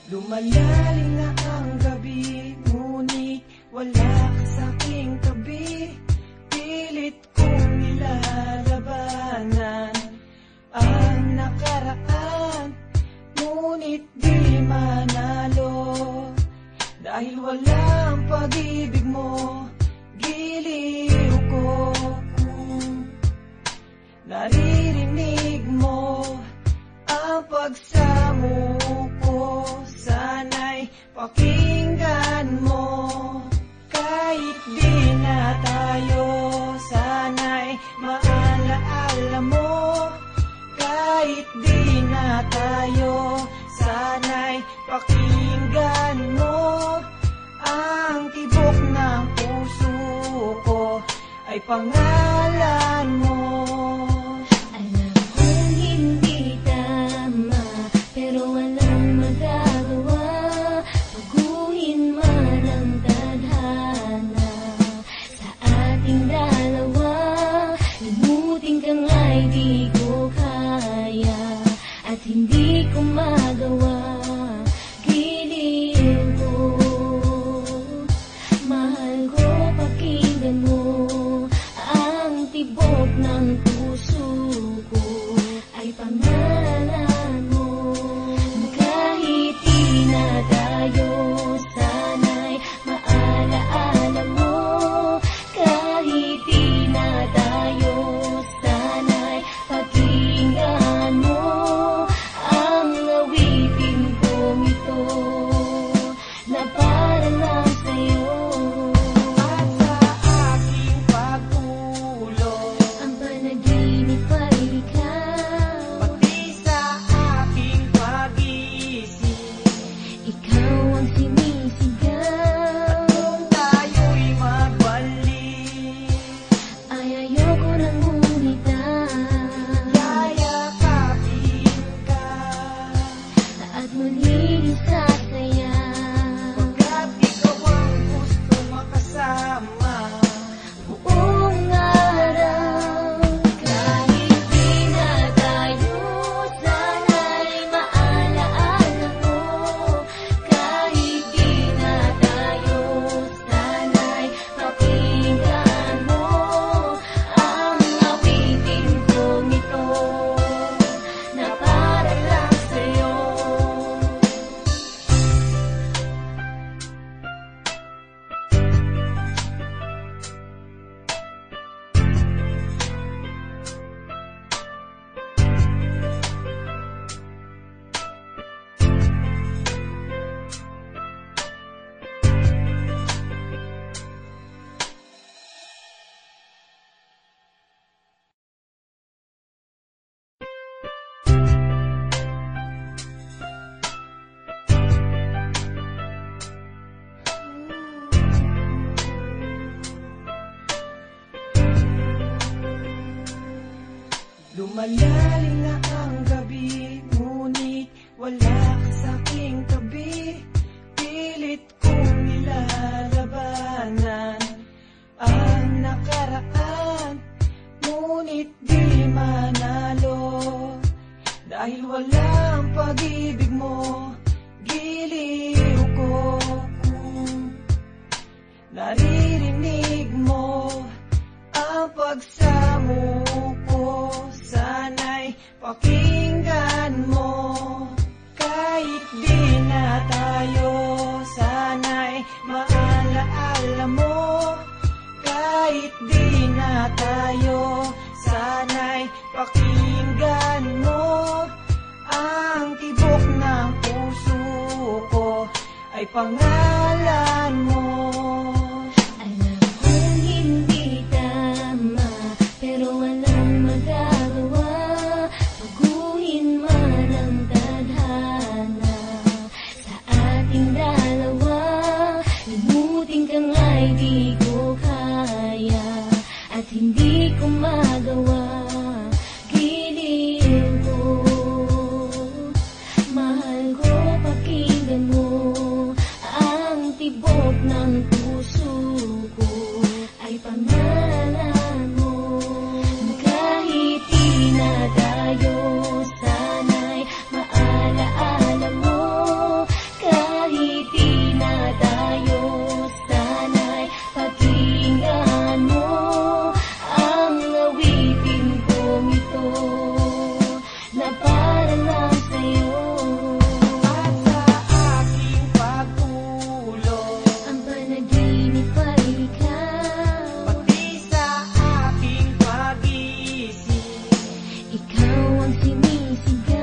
Lumalalim na ang gabi, ngunit wala ka sa'king tabi. Pilit kong nilalabanan ang nakaraan, ngunit di manalo. Dahil walang pag-ibig mo, giliw ko. Kung naririnig mo ang pagsamuko, sana'y pakinggan mo. Kahit di na tayo, sana'y maalaala mo. Kahit di na tayo, sana'y pakinggan mo. Ang tibok ng puso ko ay pangalan mo. Alam kong hindi tama, pero walang magagawa. Baguhin man ang tadhana sa ating dalawa. Limutin ka nga'y di ko kaya, at hindi ko magawa. Giliw ko, mahal ko, pakinggan mo. Ang tibok ng puso ko ay pangalan mo. Kahit di na tayo, sana'y maalaala mo. Kahit di na tayo, sana'y pakinggan mo. Ang awitin kong ito na para lang sa'yo. At sa aking pagtulog, Ang panaginip ay ikaw, pati sa aking pag-iisip, ikaw ang sinisigaw. kung tayo'y magbalik, Ay ayoko nang bumitaw yayakapin ka. at muling sasaya. Pagkat ikaw ang gusto makasama, Buong araw, kahit di na tayo, sana'y maalaala mo. Kahit di na tayo, sana'y pakinggan mo. Ang awitin kong ito na para lang sa'yo. lumalalim na ang gabi, ngunit wala ka sa'king tabi. Pilit kong nilalabanan ang nakaraan, ngunit di manalo. Dahil walang pag-ibig mo, giliw ko. Kung naririnig mo ang pagsamuko, sana'y pakinggan mo. Kahit di na tayo, sana'y maalaala mo. Kahit di na tayo, sana'y pakinggan mo. Ang tibok ng puso ko ay pangalan mo. Alam kong hindi tama, pero walang magagawa. Baguhin man ang tadhana sa ating dalawa. Limutin ka nga'y di ko kaya, at hindi ko magawa. Giliw ko, mahal ko, pakinggan mo. Ang tibok ng ikaw ang sinisigaw.